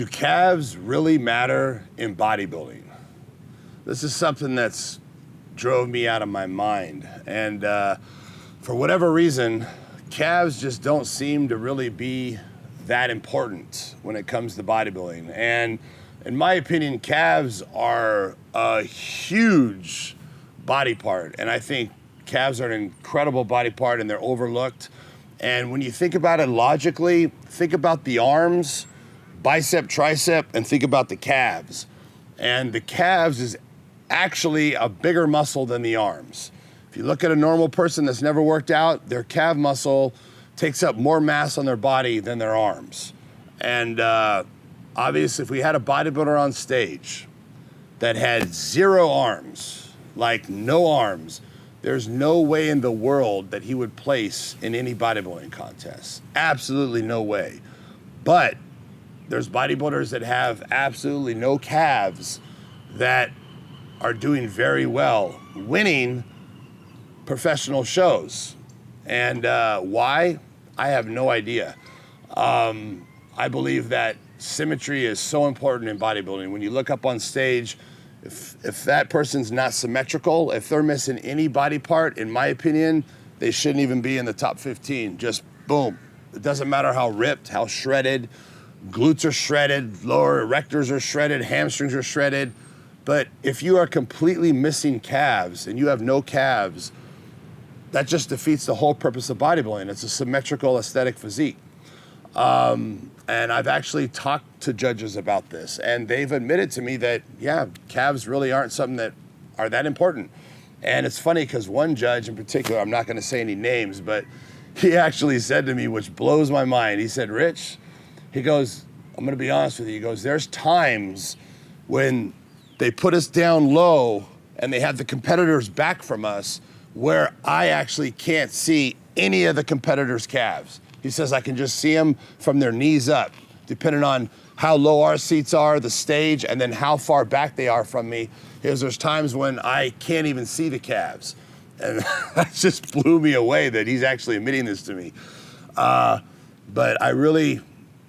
Do calves really matter in bodybuilding? This is something that's drove me out of my mind. And for whatever reason, calves just don't seem to really be that important when it comes to bodybuilding. And in my opinion, calves are a huge body part. And I think calves are an incredible body part and they're overlooked. And when you think about it logically, think about the arms, bicep, tricep, and think about the calves. And the calves is actually a bigger muscle than the arms. If you look at a normal person that's never worked out, their calf muscle takes up more mass on their body than their arms. And obviously, if we had a bodybuilder on stage that had zero arms, like no arms, there's no way in the world that he would place in any bodybuilding contest. Absolutely no way. But there's bodybuilders that have absolutely no calves that are doing very well, winning professional shows. And why? I have no idea. I believe that symmetry is so important in bodybuilding. When you look up on stage, if that person's not symmetrical, if they're missing any body part, in my opinion, they shouldn't even be in the top 15. Just boom. It doesn't matter how ripped, how shredded, glutes are shredded, lower erectors are shredded, hamstrings are shredded. But if you are completely missing calves and you have no calves, that just defeats the whole purpose of bodybuilding. It's a symmetrical aesthetic physique. And I've actually talked to judges about this, and they've admitted to me that, yeah, calves really aren't something that are that important. And it's funny because one judge in particular, I'm not gonna say any names, but he actually said to me, which blows my mind, he said, Rich, he goes, I'm gonna be honest with you, he goes, there's times when they put us down low and they have the competitors back from us where I actually can't see any of the competitors' calves. He says I can just see them from their knees up, depending on how low our seats are, the stage, and then how far back they are from me. Because there's times when I can't even see the calves. And that just blew me away that he's actually admitting this to me. But I really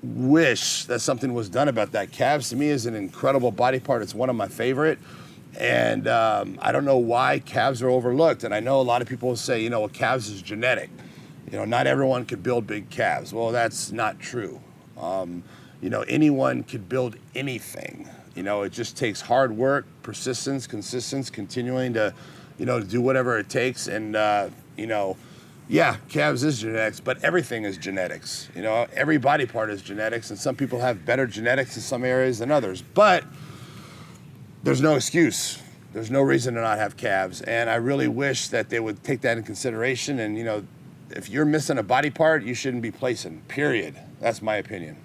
wish that something was done about that. Calves to me is an incredible body part. It's one of my favorite. And I don't know why calves are overlooked. And I know a lot of people will say, you know, well, calves is genetic. You know, not everyone could build big calves. Well, that's not true. You know, anyone could build anything. You know, it just takes hard work, persistence, consistency, continuing to, you know, to do whatever it takes. And, you know, yeah, calves is genetics, but everything is genetics. You know, every body part is genetics, and some people have better genetics in some areas than others. But there's no excuse. There's no reason to not have calves. And I really wish that they would take that in consideration. And, you know, if you're missing a body part, you shouldn't be placing, period. That's my opinion.